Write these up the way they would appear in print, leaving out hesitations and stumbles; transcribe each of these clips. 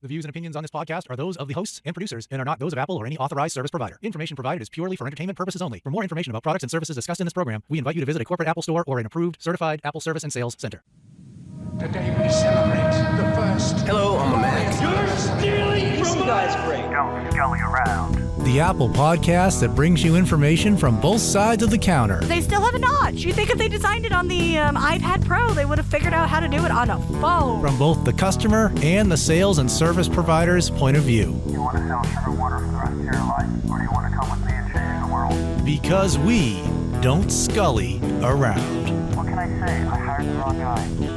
The views and opinions on this podcast are those of the hosts and producers and are not those of Apple or any authorized service provider. Information provided is purely for entertainment purposes only. For more information about products and services discussed in this program, we invite you to visit a corporate Apple store or an approved, certified Apple service and sales center. Today we celebrate the first. Hello, I'm a Mac. You're stealing from us! Don't Sculley Around. The Apple podcast that brings you information from both sides of the counter. They still have a notch. You think if they designed it on the iPad Pro, they would have figured out how to do it on a phone. From both the customer and the sales and service provider's point of view. You want to sell sugar water for the rest of your life, or do you want to come with me and change the world? Because we don't scully around. What can I say? I hired the wrong guy.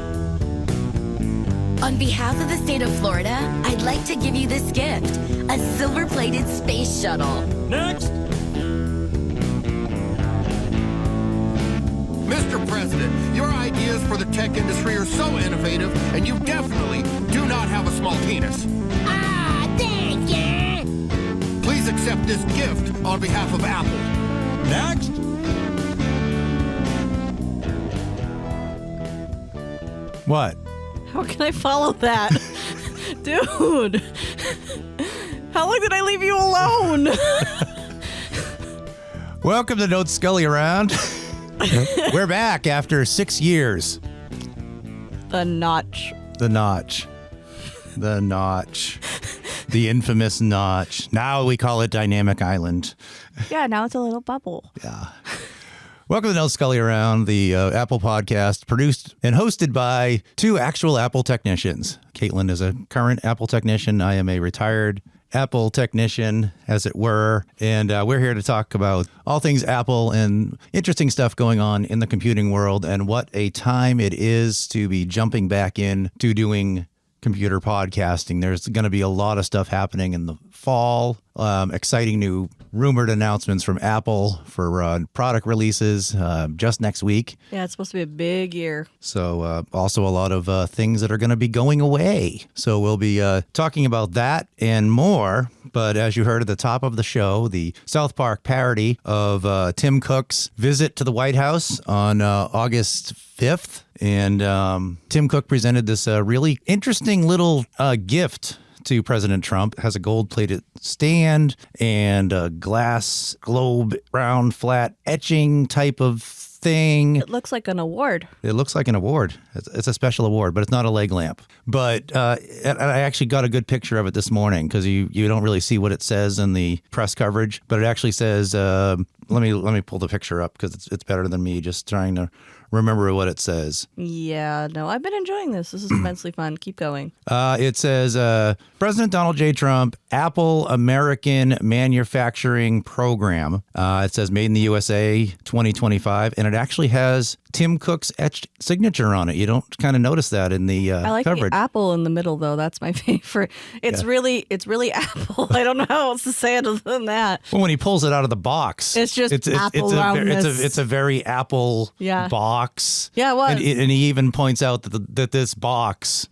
On behalf of the state of Florida, I'd like to give you this gift, a silver-plated space shuttle. Next! Mr. President, your ideas for the tech industry are so innovative, and you definitely do not have a small penis. Ah, thank you! Please accept this gift on behalf of Apple. Next! What? How can I follow that? Dude! How long did I leave you alone? Welcome to Don't Scully Around. We're back after 6 years. The notch. The notch. The notch. The infamous notch. Now we call it Dynamic Island. Yeah, now it's a little bubble. Yeah. Welcome to Don't Scully Around, the Apple podcast, produced and hosted by two actual Apple technicians. Caitlyn is a current Apple technician. I am a retired Apple technician, as it were. And we're here to talk about all things Apple and interesting stuff going on in the computing world, and what a time it is to be jumping back in to doing computer podcasting. There's going to be a lot of stuff happening in the fall. Exciting new rumored announcements from Apple for product releases just next week. Yeah, it's supposed to be a big year. So also a lot of things that are going to be going away. So we'll be talking about that and more. But as you heard at the top of the show, the South Park parody of Tim Cook's visit to the White House on August 5th. And Tim Cook presented this really interesting little gift to President Trump. It has a gold-plated stand and a glass globe, round, flat etching type of thing. It looks like an award. It looks like an award. It's a special award, but it's not a leg lamp. But and I actually got a good picture of it this morning, because you don't really see what it says in the press coverage, but it actually says, let me pull the picture up, because it's better than me just trying to remember what it says. Yeah, no, I've been enjoying this. This is immensely fun. Keep going. It says, President Donald J. Trump, Apple American Manufacturing Program. It says Made in the USA 2025, and it actually has Tim Cook's etched signature on it. You don't kind of notice that in the I like coverage. the apple in the middle, though. That's my favorite. It's really Apple. I don't know how else to say it other than that. Well, when he pulls it out of the box, It's just apple roundness. It's a very Apple box. Yeah, it was. And he even points out that this box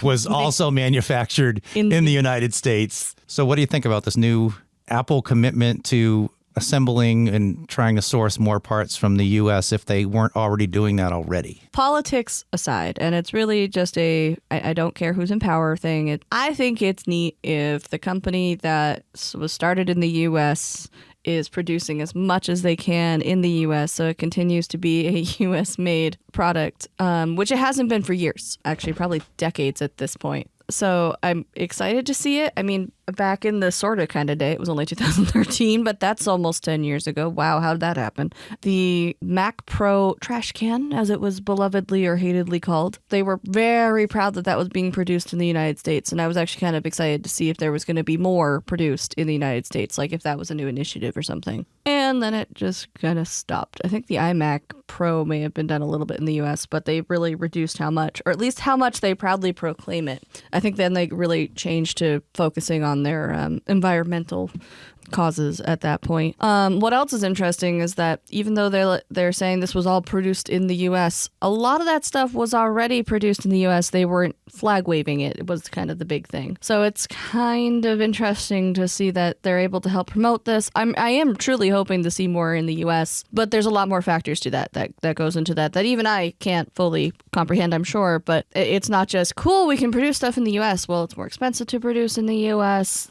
was also manufactured in the United States. So what do you think about this new Apple commitment to assembling and trying to source more parts from the U.S. if they weren't already doing that already? Politics aside, and it's really just I don't care who's in power thing. I think it's neat if the company that was started in the U.S. is producing as much as they can in the U.S. so it continues to be a U.S.-made product, which it hasn't been for years, actually, probably decades at this point. So I'm excited to see it. I mean, back in the sort of kind of day, it was only 2013, but that's almost 10 years ago. Wow, how did that happen? The Mac Pro trash can, as it was belovedly or hatedly called, they were very proud that was being produced in the United States. And I was actually kind of excited to see if there was going to be more produced in the United States, like if that was a new initiative or something. And then it just kind of stopped. I think the iMac Pro may have been done a little bit in the US, but they really reduced how much, or at least how much they proudly proclaim it. I think then they really changed to focusing on their environmental causes at that point. What else is interesting is that even though they're saying this was all produced in the U.S., a lot of that stuff was already produced in the U.S. They weren't flag waving it. It was kind of the big thing. So it's kind of interesting to see that they're able to help promote this. I am truly hoping to see more in the U.S., but there's a lot more factors to that that goes into that even I can't fully comprehend, I'm sure. But it's not just, cool, we can produce stuff in the U.S. Well, it's more expensive to produce in the U.S.,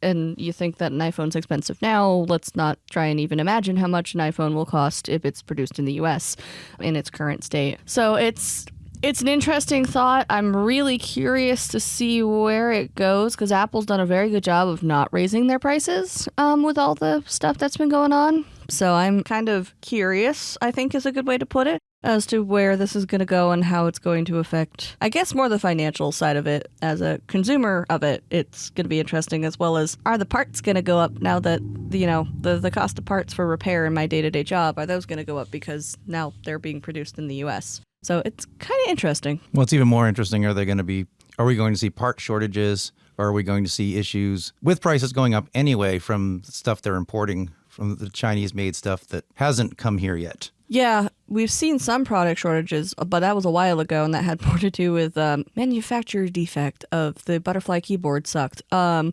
and you think that an iPhone's expensive now. Let's not try and even imagine how much an iPhone will cost if it's produced in the U.S. in its current state. So it's an interesting thought. I'm really curious to see where it goes, because Apple's done a very good job of not raising their prices with all the stuff that's been going on. So I'm kind of curious, I think is a good way to put it, as to where this is going to go and how it's going to affect, I guess, more the financial side of it. As a consumer of it, it's going to be interesting, as well as, are the parts going to go up now that, the cost of parts for repair in my day-to-day job, are those going to go up because now they're being produced in the U.S.? So it's kind of interesting. Well, it's even more interesting. Are we going to see part shortages, or are we going to see issues with prices going up anyway from stuff they're importing, from the Chinese-made stuff that hasn't come here yet? Yeah, we've seen some product shortages, but that was a while ago, and that had more to do with manufacturer defect of the butterfly keyboard sucked. And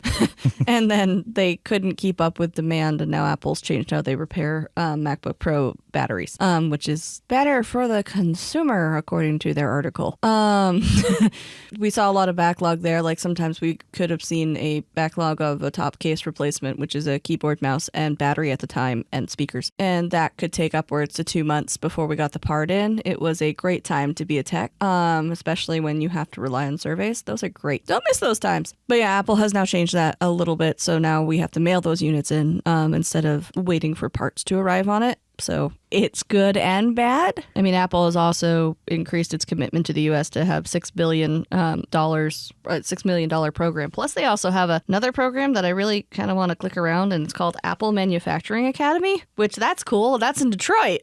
then they couldn't keep up with demand, and now Apple's changed how they repair MacBook Pro batteries, which is better for the consumer, according to their article. We saw a lot of backlog there. Like, sometimes we could have seen a backlog of a top case replacement, which is a keyboard, mouse, and battery at the time, and speakers. And that could take upwards to 2 months before we got the part in. It was a great time to be a tech, especially when you have to rely on surveys. Those are great. Don't miss those times. But yeah, Apple has now changed that a little bit. So now we have to mail those units in instead of waiting for parts to arrive on it. So it's good and bad. I mean, Apple has also increased its commitment to the U.S. to have $6 million program. Plus, they also have another program that I really kind of want to click around, and it's called Apple Manufacturing Academy, which that's cool. That's in Detroit.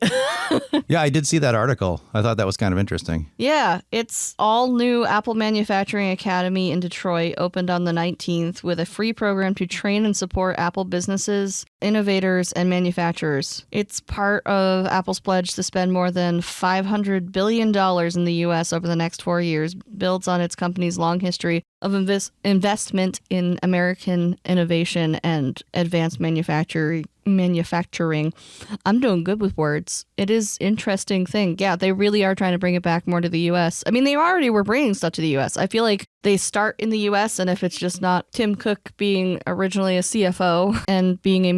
Yeah, I did see that article. I thought that was kind of interesting. Yeah, it's all new Apple Manufacturing Academy in Detroit, opened on the 19th with a free program to train and support Apple businesses, innovators, and manufacturers. It's part of Apple's pledge to spend more than $500 billion in the U.S. over the next 4 years, builds on its company's long history of investment in American innovation and advanced manufacturing. I'm doing good with words. It is interesting thing. Yeah, they really are trying to bring it back more to the U.S. I mean, they already were bringing stuff to the U.S. I feel like they start in the U.S., and if it's just not Tim Cook being originally a CFO and being a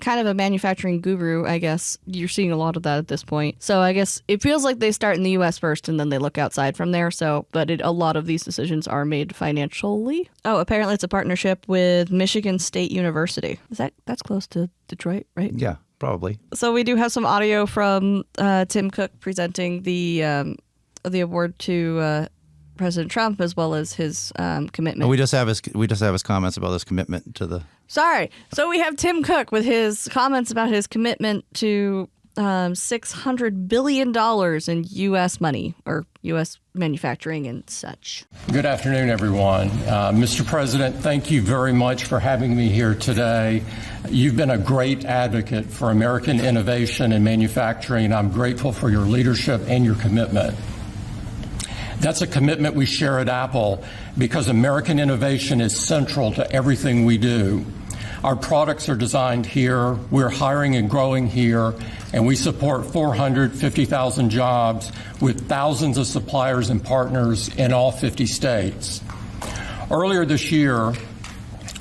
kind of a manufacturing guru, I guess you're seeing a lot of that at this point. So I guess it feels like they start in the U.S. first, and then they look outside from there. But a lot of these decisions are made financially. Oh, apparently it's a partnership with Michigan State University. That's close to Detroit, right? Yeah, probably. So we do have some audio from Tim Cook presenting the award to President Trump, as well as his commitment. Oh, we just have his comments about his commitment to the. Sorry. So we have Tim Cook with his comments about his commitment to $600 billion in U.S. money, or U.S. manufacturing and such. Good afternoon, everyone. Mr. President, thank you very much for having me here today. You've been a great advocate for American innovation and manufacturing, and I'm grateful for your leadership and your commitment. That's a commitment we share at Apple because American innovation is central to everything we do. Our products are designed here, we're hiring and growing here, and we support 450,000 jobs with thousands of suppliers and partners in all 50 states. Earlier this year,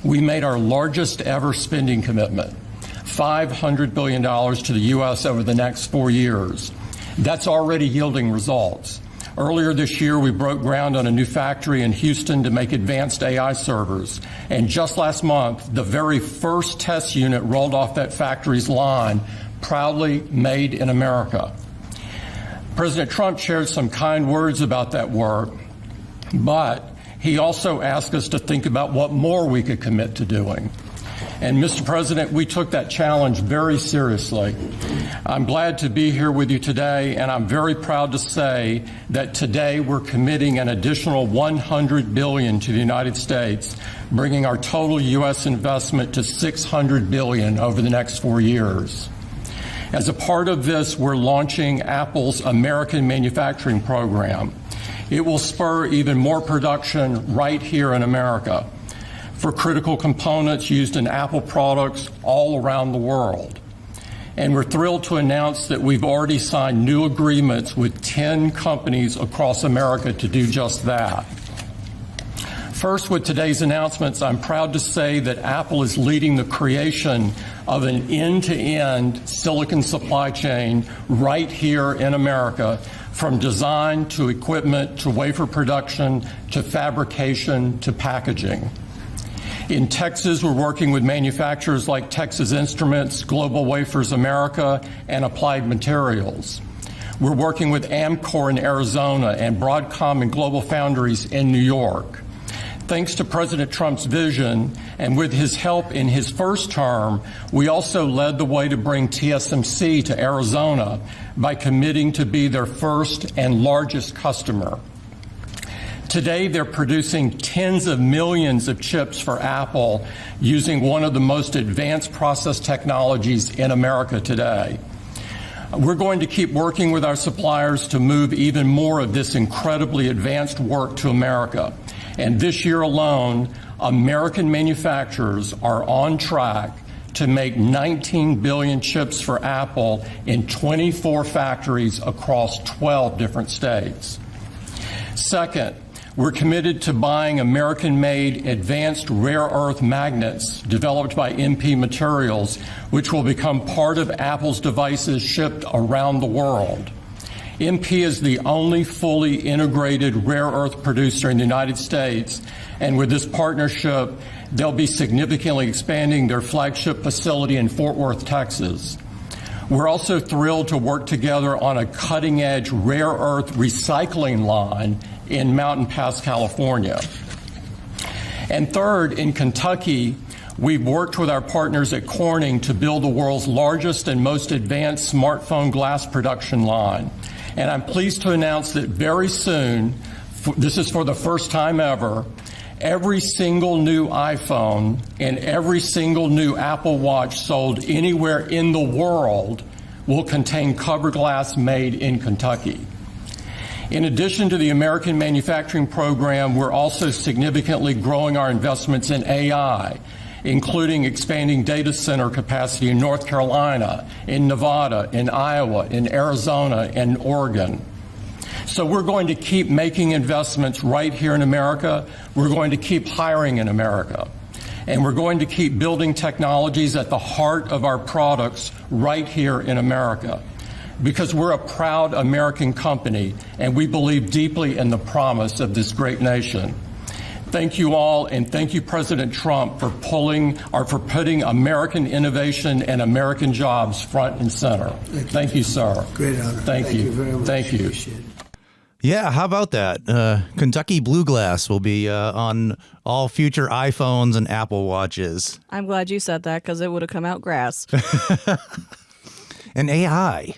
we made our largest ever spending commitment, $500 billion to the U.S. over the next 4 years. That's already yielding results. Earlier this year, we broke ground on a new factory in Houston to make advanced AI servers. And just last month, the very first test unit rolled off that factory's line, proudly made in America. President Trump shared some kind words about that work, but he also asked us to think about what more we could commit to doing. And Mr. President, we took that challenge very seriously. I'm glad to be here with you today, and I'm very proud to say that today we're committing an additional $100 billion to the United States, bringing our total U.S. investment to $600 billion over the next 4 years. As a part of this, we're launching Apple's American Manufacturing Program. It will spur even more production right here in America for critical components used in Apple products all around the world. And we're thrilled to announce that we've already signed new agreements with 10 companies across America to do just that. First, with today's announcements, I'm proud to say that Apple is leading the creation of an end-to-end silicon supply chain right here in America, from design to equipment to wafer production to fabrication to packaging. In Texas, we're working with manufacturers like Texas Instruments, Global Wafers America, and Applied Materials. We're working with Amcor in Arizona and Broadcom and Global Foundries in New York. Thanks to President Trump's vision, and with his help in his first term, we also led the way to bring TSMC to Arizona by committing to be their first and largest customer. Today, they're producing tens of millions of chips for Apple using one of the most advanced process technologies in America today. We're going to keep working with our suppliers to move even more of this incredibly advanced work to America. And this year alone, American manufacturers are on track to make 19 billion chips for Apple in 24 factories across 12 different states. Second, we're committed to buying American-made advanced rare earth magnets developed by MP Materials, which will become part of Apple's devices shipped around the world. MP is the only fully integrated rare earth producer in the United States, and with this partnership, they'll be significantly expanding their flagship facility in Fort Worth, Texas. We're also thrilled to work together on a cutting-edge rare earth recycling line in Mountain Pass, California. And third, in Kentucky, we've worked with our partners at Corning to build the world's largest and most advanced smartphone glass production line. And I'm pleased to announce that very soon, this is for the first time ever, every single new iPhone and every single new Apple Watch sold anywhere in the world will contain cover glass made in Kentucky. In addition to the American manufacturing program, we're also significantly growing our investments in AI, including expanding data center capacity in North Carolina, in Nevada, in Iowa, in Arizona, and Oregon. So we're going to keep making investments right here in America. We're going to keep hiring in America. And we're going to keep building technologies at the heart of our products right here in America. Because we're a proud American company, and we believe deeply in the promise of this great nation. Thank you all, and thank you, President Trump, for putting American innovation and American jobs front and center. Thank you, sir. Great honor. Thank you very much. Thank you. Appreciate it. Yeah, how about that? Kentucky Blue Glass will be on all future iPhones and Apple Watches. I'm glad you said that because it would have come out grass. And AI.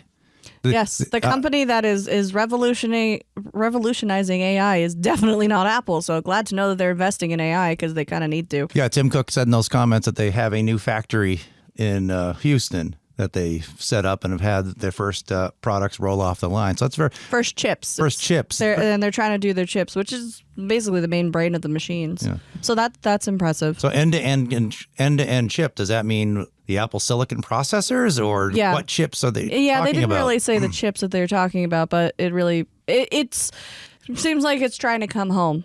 Yes, the company that is revolutionizing AI is definitely not Apple. So glad to know that they're investing in AI because they kind of need to. Yeah, Tim Cook said in those comments that they have a new factory in Houston that they set up and have had their first products roll off the line. So that's first chips. And they're trying to do their chips, which is basically the main brain of the machines. Yeah. So that's impressive. So end-to-end chip, does that mean the Apple Silicon processors, or what chips are they talking about? Yeah, they didn't really say the chips that they're talking about, but it seems like it's trying to come home.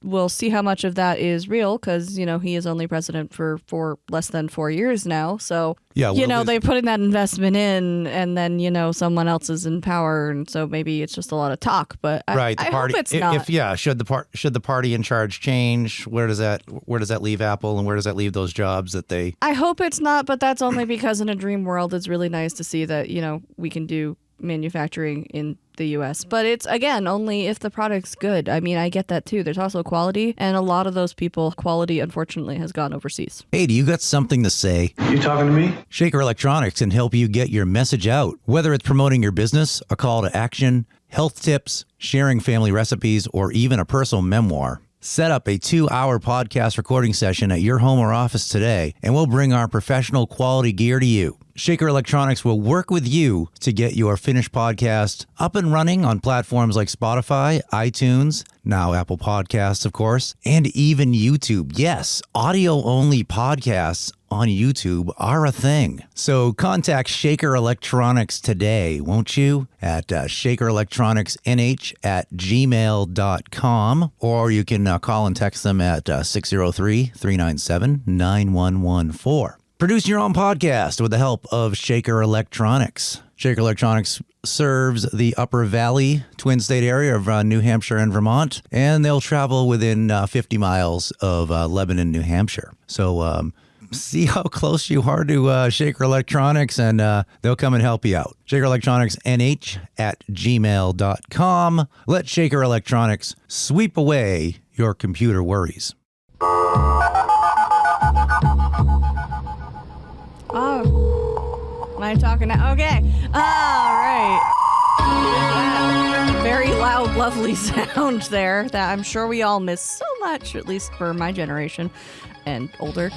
We'll see how much of that is real because, he is only president for less than 4 years now. So, they're putting that investment in and then, someone else is in power. And so maybe it's just a lot of talk. But I hope it's not. Should the party in charge change? Where does that leave Apple, and where does that leave those jobs that they... I hope it's not, but that's only because in a dream world, it's really nice to see that, we can do manufacturing in the U.S. But it's, again, only if the product's good. I mean, I get that too. There's also quality, and a lot of those people, quality, unfortunately, has gone overseas. Hey, do you got something to say? You talking to me? Shaker Electronics can help you get your message out, whether it's promoting your business, a call to action, health tips, sharing family recipes, or even a personal memoir. Set up a 2-hour podcast recording session at your home or office today, and we'll bring our professional quality gear to you. Shaker Electronics will work with you to get your finished podcast up and running on platforms like Spotify, iTunes, now Apple Podcasts, of course, and even YouTube. Yes, audio-only podcasts on YouTube are a thing. So contact Shaker Electronics today, won't you? At shakerelectronics@gmail.com, or you can call and text them at 603-397-9114. Produce your own podcast with the help of Shaker Electronics. Shaker Electronics serves the Upper Valley, Twin State area of New Hampshire and Vermont, and they'll travel within 50 miles of Lebanon, New Hampshire. So see how close you are to Shaker Electronics, and they'll come and help you out. ShakerElectronicsNH@gmail.com. Let Shaker Electronics sweep away your computer worries. Oh, am I talking now? Okay. All right. That very loud, lovely sound there that I'm sure we all miss so much, at least for my generation and older.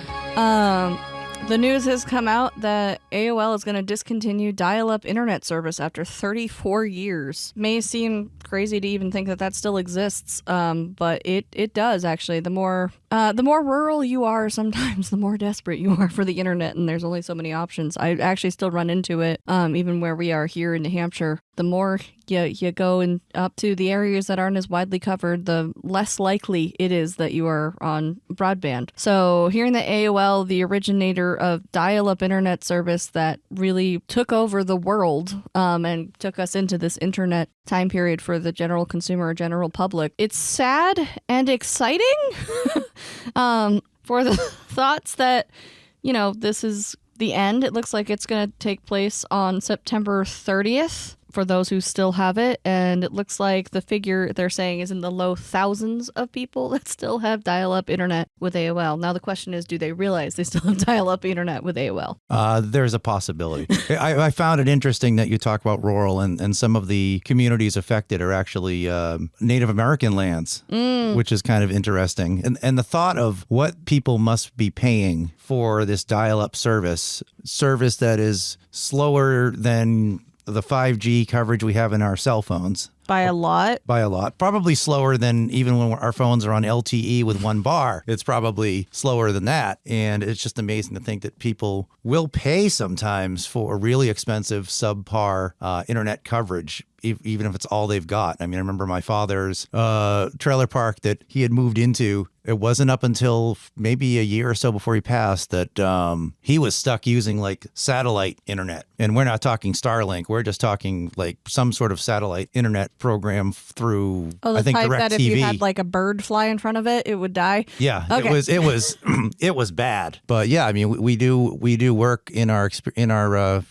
The news has come out that AOL is going to discontinue dial-up internet service after 34 years. May seem crazy to even think that that still exists, but it does actually. The more rural you are, sometimes the more desperate you are for the internet, and there's only so many options. I actually still run into it, even where we are here in New Hampshire. The more you go up to the areas that aren't as widely covered, the less likely it is that you are on broadband. So hearing that AOL, the originator of dial-up internet service that really took over the world and took us into this internet time period for the general consumer or general public, it's sad and exciting for the thoughts that, this is the end. It looks like it's going to take place on September 30th. For those who still have it, and it looks like the figure they're saying is in the low thousands of people that still have dial-up internet with AOL. Now the question is, do they realize they still have dial-up internet with AOL? There's a possibility. I found it interesting that you talk about rural, and some of the communities affected are actually Native American lands, which is kind of interesting. And the thought of what people must be paying for this dial-up service that is slower than the 5G coverage we have in our cell phones. By a lot? By a lot. Probably slower than even when our phones are on LTE with 1 bar. It's probably slower than that. And it's just amazing to think that people will pay sometimes for a really expensive subpar internet coverage, even if it's all they've got. I mean, I remember my father's trailer park that he had moved into. It wasn't up until maybe a year or so before he passed that he was stuck using like satellite internet. And we're not talking Starlink. We're just talking like some sort of satellite internet program through, I think, DirecTV. That if you had like a bird fly in front of it, it would die. Yeah, okay. it was bad. But yeah, I mean, we do work in our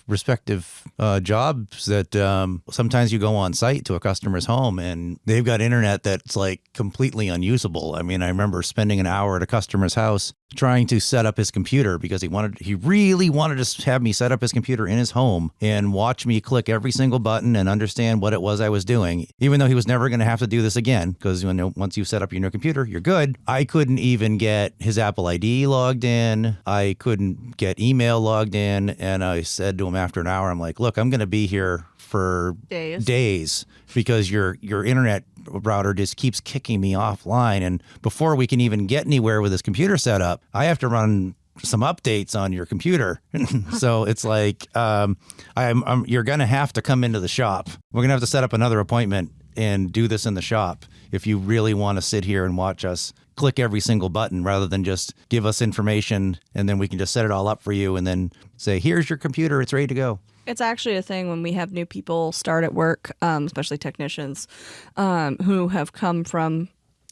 respective jobs that sometimes you go on site to a customer's home and they've got internet that's like completely unusable. I mean, I remember spending an hour at a customer's house trying to set up his computer because he really wanted to have me set up his computer in his home and watch me click every single button and understand what it was I was doing, even though he was never going to have to do this again because once you set up your new computer, you're good. I couldn't even get his Apple ID logged in. I couldn't get email logged in. And I said to him after an hour, I'm like, look, I'm going to be here for days because your internet router just keeps kicking me offline. And before we can even get anywhere with this computer setup, I have to run some updates on your computer. So it's like, you're going to have to come into the shop. We're going to have to set up another appointment and do this in the shop if you really want to sit here and watch us click every single button rather than just give us information and then we can just set it all up for you and then say, here's your computer, it's ready to go. It's actually a thing when we have new people start at work, especially technicians, who have come from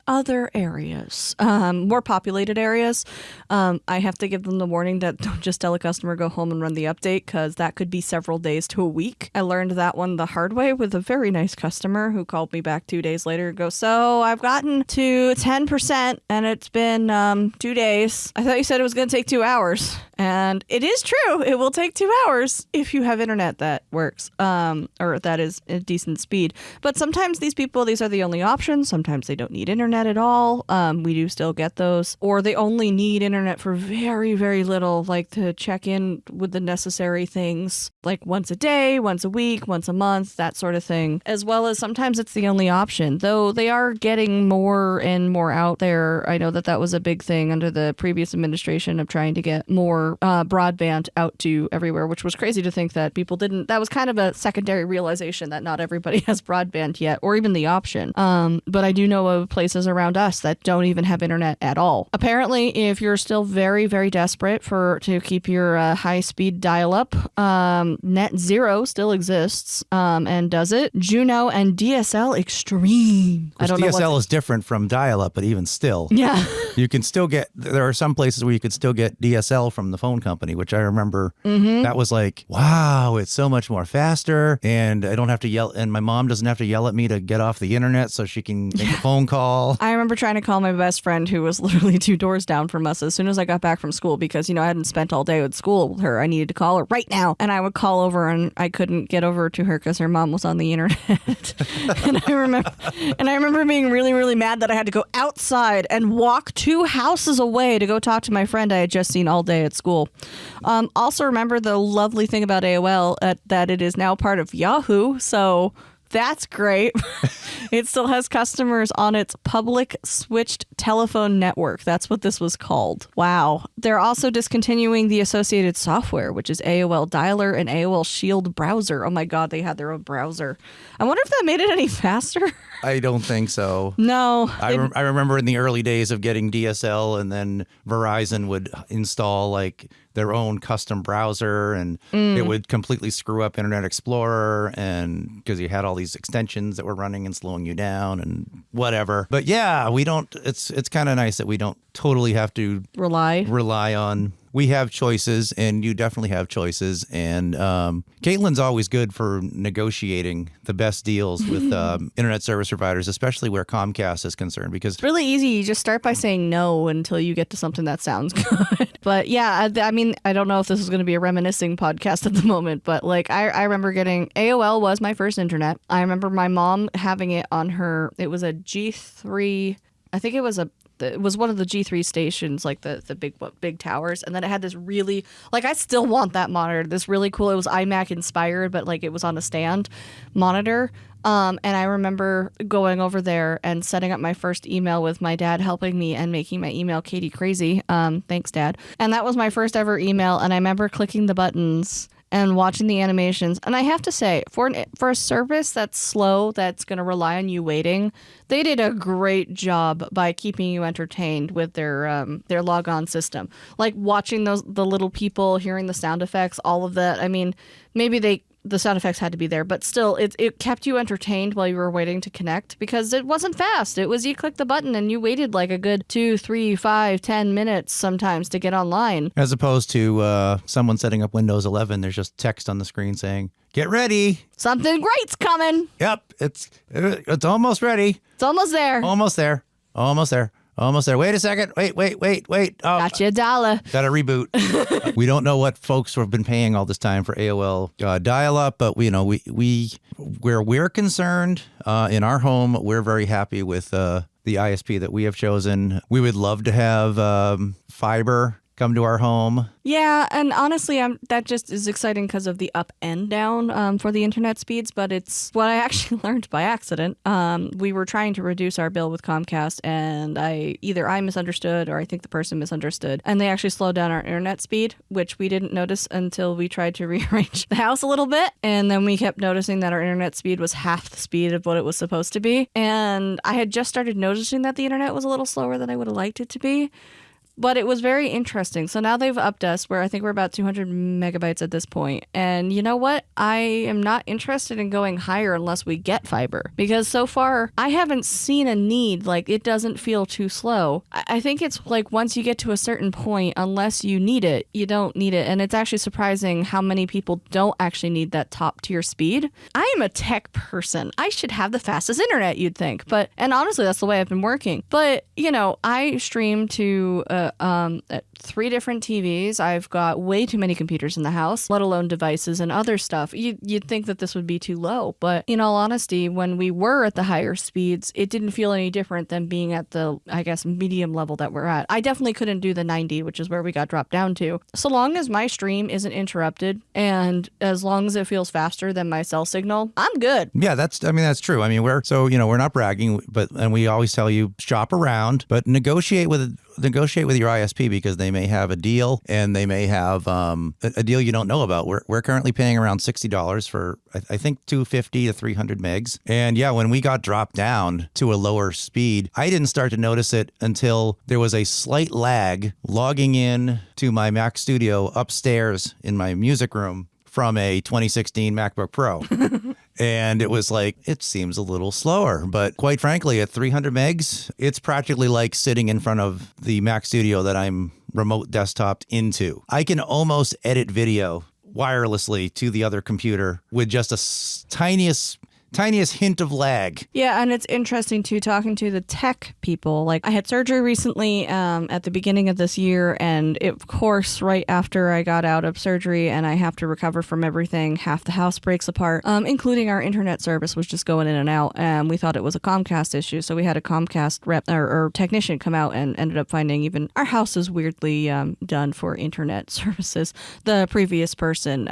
other areas, more populated areas. I have to give them the warning that don't just tell a customer go home and run the update because that could be several days to a week. I learned that one the hard way with a very nice customer who called me back 2 days later and goes, so I've gotten to 10% and it's been 2 days. I thought you said it was going to take 2 hours. And it is true. It will take 2 hours if you have internet that works or that is a decent speed. But sometimes these are the only options. Sometimes they don't need internet. internet at all. We do still get those, or they only need internet for very, very little, like to check in with the necessary things, like once a day, once a week, once a month, that sort of thing, as well as sometimes it's the only option, though they are getting more and more out there. I know that was a big thing under the previous administration of trying to get more broadband out to everywhere, which was crazy to think that people didn't. That was kind of a secondary realization that not everybody has broadband yet, or even the option. But I do know of places around us that don't even have internet at all. Apparently, if you're still very, very desperate to keep your high-speed dial-up, Net Zero still exists and does it. Juno and DSL Extreme. I don't know. DSL is different from dial-up, but even still, yeah, you can still get. There are some places where you could still get DSL from the phone company, which I remember. That was like, wow, it's so much more faster, and I don't have to yell, and my mom doesn't have to yell at me to get off the internet so she can make a phone call. I remember trying to call my best friend who was literally 2 doors down from us as soon as I got back from school because, I hadn't spent all day with school with her. I needed to call her right now. And I would call over and I couldn't get over to her because her mom was on the internet. and I remember being really, really mad that I had to go outside and walk 2 houses away to go talk to my friend I had just seen all day at school. Also remember the lovely thing about AOL that it is now part of Yahoo. So that's great. It still has customers on its public switched telephone network. That's what this was called. Wow. They're also discontinuing the associated software, which is AOL Dialer and AOL Shield browser. Oh my God, they had their own browser. I wonder if that made it any faster. I don't think so. No. I remember in the early days of getting DSL, and then Verizon would install like their own custom browser, and it would completely screw up Internet Explorer, and because you had all these extensions that were running and slowing you down and whatever. But yeah, we don't. It's kind of nice that we don't totally have to rely on. We have choices, and you definitely have choices. And Caitlyn's always good for negotiating the best deals with internet service providers, especially where Comcast is concerned. Because it's really easy. You just start by saying no until you get to something that sounds good. But yeah, I mean, I don't know if this is going to be a reminiscing podcast at the moment, but like I remember getting AOL was my first internet. I remember my mom having it on her. It was a G3. I think it was one of the G3 stations, like the big towers. And then it had this really, like, I still want that monitor. This really cool, it was iMac inspired, but like it was on a stand monitor. And I remember going over there and setting up my first email with my dad helping me and making my email Katie crazy. Thanks, Dad. And that was my first ever email. And I remember clicking the buttons and watching the animations. And I have to say, for a service that's slow, that's going to rely on you waiting, they did a great job by keeping you entertained with their logon system. Like watching the little people, hearing the sound effects, all of that. I mean, maybe the sound effects had to be there, but still, it kept you entertained while you were waiting to connect because it wasn't fast. It was you click the button and you waited like a good 2, 3, 5, 10 minutes sometimes to get online. as opposed to someone setting up Windows 11, there's just text on the screen saying, "Get ready. Something great's coming." Yep, it's almost ready. It's almost there. Almost there. Almost there. Almost there. Wait a second. Wait. Oh, Got you $1. Got to reboot. We don't know what folks have been paying all this time for AOL dial-up, but where we're concerned in our home, we're very happy with the ISP that we have chosen. We would love to have fiber come to our home. Yeah, and honestly, that just is exciting because of the up and down for the internet speeds, but it's what I actually learned by accident. We were trying to reduce our bill with Comcast, and I misunderstood or I think the person misunderstood, and they actually slowed down our internet speed, which we didn't notice until we tried to rearrange the house a little bit, and then we kept noticing that our internet speed was half the speed of what it was supposed to be, and I had just started noticing that the internet was a little slower than I would have liked it to be. But it was very interesting. So now they've upped us where I think we're about 200 megabytes at this point. And you know what? I am not interested in going higher unless we get fiber. Because so far, I haven't seen a need. Like, it doesn't feel too slow. I think it's like once you get to a certain point, unless you need it, you don't need it. And it's actually surprising how many people don't actually need that top tier speed. I am a tech person. I should have the fastest internet, you'd think. And honestly, that's the way I've been working. But, I stream to got 3 different TVs. I've got way too many computers in the house, let alone devices and other stuff. You'd think that this would be too low, but in all honesty, when we were at the higher speeds, it didn't feel any different than being at the, I guess, medium level that we're at. I definitely couldn't do the 90, which is where we got dropped down to. So long as my stream isn't interrupted and as long as it feels faster than my cell signal, I'm good. Yeah, that's true. I mean, we're not bragging, and we always tell you shop around, but negotiate with your ISP because they may have a deal and they may have a deal you don't know about. We're currently paying around $60 for, I think, 250 to 300 megs. And yeah, when we got dropped down to a lower speed, I didn't start to notice it until there was a slight lag logging in to my Mac Studio upstairs in my music room from a 2016 MacBook Pro. And it was like, it seems a little slower. But quite frankly, at 300 megs, it's practically like sitting in front of the Mac Studio that I'm remote desktoped into. I can almost edit video wirelessly to the other computer with just a tiniest hint of lag. Yeah, and it's interesting too, talking to the tech people. Like, I had surgery recently at the beginning of this year, and of course, right after I got out of surgery and I have to recover from everything, half the house breaks apart, including our internet service was just going in and out, and we thought it was a Comcast issue, so we had a Comcast rep or technician come out and ended up finding even our house is weirdly done for internet services. The previous person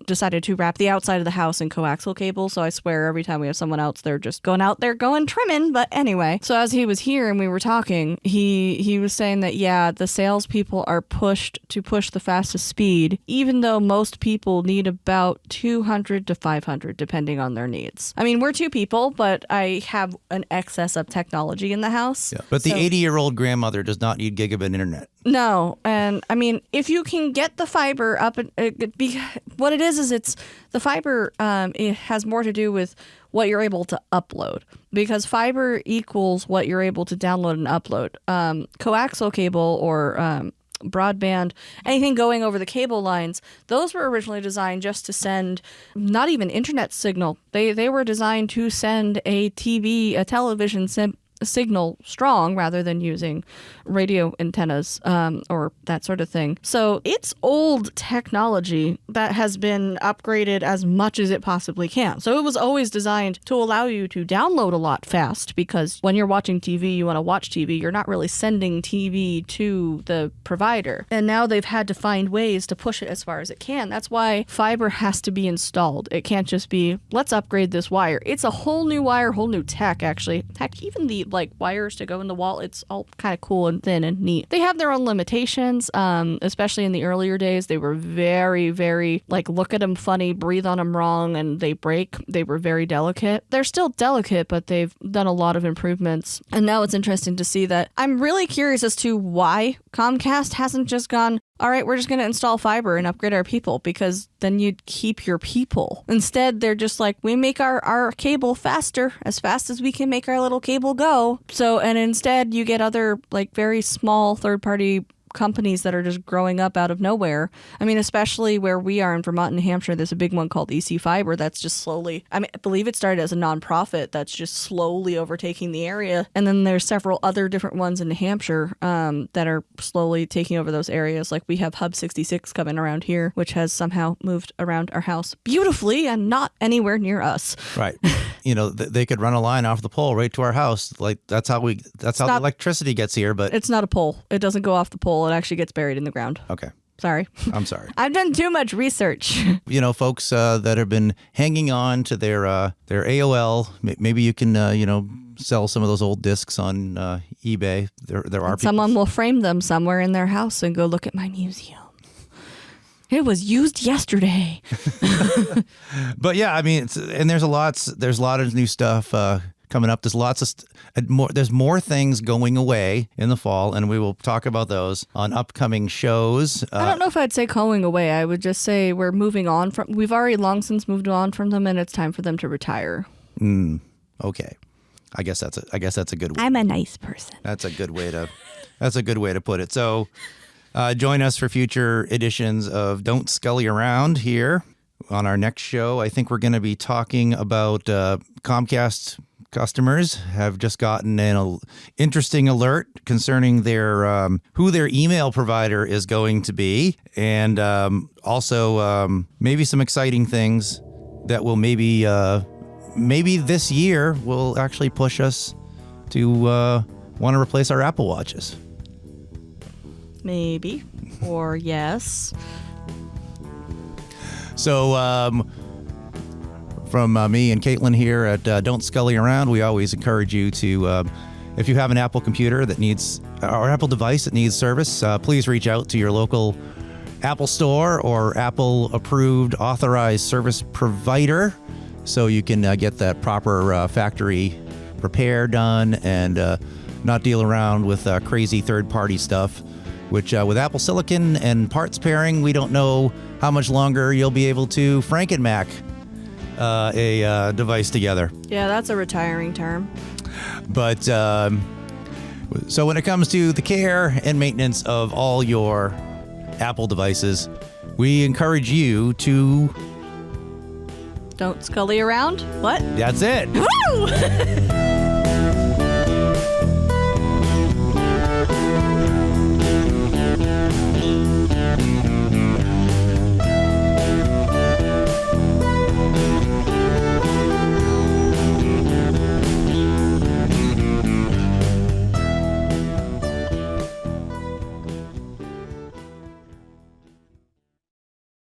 decided to wrap the outside of the house in coaxial cable, so I swear every time we have someone else, they're just going out there going trimming. But anyway, so as he was here and we were talking, he was saying that, yeah, the salespeople are pushed to push the fastest speed, even though most people need about 200 to 500, depending on their needs. I mean, we're 2 people, but I have an excess of technology in the house. Yeah. But the 80-year-old grandmother does not need gigabit internet. No, and I mean, if you can get the fiber up, what it is it's the fiber. It has more to do with what you're able to upload, because fiber equals what you're able to download and upload. Coaxial cable or broadband, anything going over the cable lines, those were originally designed just to send not even internet signal. They were designed to send a television signal strong rather than using radio antennas or that sort of thing. So it's old technology that has been upgraded as much as it possibly can. So it was always designed to allow you to download a lot fast, because when you're watching TV, you want to watch TV. You're not really sending TV to the provider. And now they've had to find ways to push it as far as it can. That's why fiber has to be installed. It can't just be, let's upgrade this wire. It's a whole new wire, whole new tech, actually. Heck, even the wires to go in the wall, it's all kind of cool and thin and neat. They have their own limitations, especially in the earlier days. They were very, very look at them funny, breathe on them wrong, and they break. They were very delicate. They're still delicate, but they've done a lot of improvements. And now it's interesting to see that. I'm really curious as to why Comcast hasn't just gone, all right, we're just going to install fiber and upgrade our people, because then you'd keep your people. Instead, they're just like, we make our cable faster, as fast as we can make our little cable go. So, and instead you get other very small third-party companies that are just growing up out of nowhere. I mean, especially where we are in Vermont and New Hampshire, there's a big one called EC Fiber that's just slowly, I believe it started as a nonprofit that's just slowly overtaking the area. And then there's several other different ones in New Hampshire that are slowly taking over those areas. Like we have Hub 66 coming around here, which has somehow moved around our house beautifully and not anywhere near us. Right. They could run a line off the pole right to our house. That's how the electricity gets here, but it's not a pole. It doesn't go off the pole. It actually gets buried in the ground. Okay. Sorry. I'm sorry. I've done too much research. Folks that have been hanging on to their AOL, maybe you can, sell some of those old discs on eBay. There are people. Someone will frame them somewhere in their house and go, look at my museum. It was used yesterday. But yeah, and there's a lot of new stuff coming up. There's lots of more. There's more things going away in the fall, and we will talk about those on upcoming shows. I don't know if I'd say going away. I would just say we're moving on from. We've already long since moved on from them, and it's time for them to retire. Okay, I guess that's a good way. I'm a nice person. That's a good way to put it. So, join us for future editions of Don't Sculley Around here. On our next show, I think we're going to be talking about Comcast customers have just gotten an interesting alert concerning their who their email provider is going to be, and also maybe some exciting things that will maybe this year will actually push us to want to replace our Apple Watches. Maybe. Or yes. So from me and Caitlyn here at Don't Sculley Around, we always encourage you to, if you have an Apple computer that needs, or Apple device that needs service, please reach out to your local Apple store or Apple approved authorized service provider so you can get that proper factory repair done and not deal around with crazy third-party stuff, which with Apple Silicon and parts pairing, we don't know how much longer you'll be able to Franken-Mac a device together. Yeah, that's a retiring term. But so when it comes to the care and maintenance of all your Apple devices, we encourage you to... Don't scully around? What? That's it. Woo!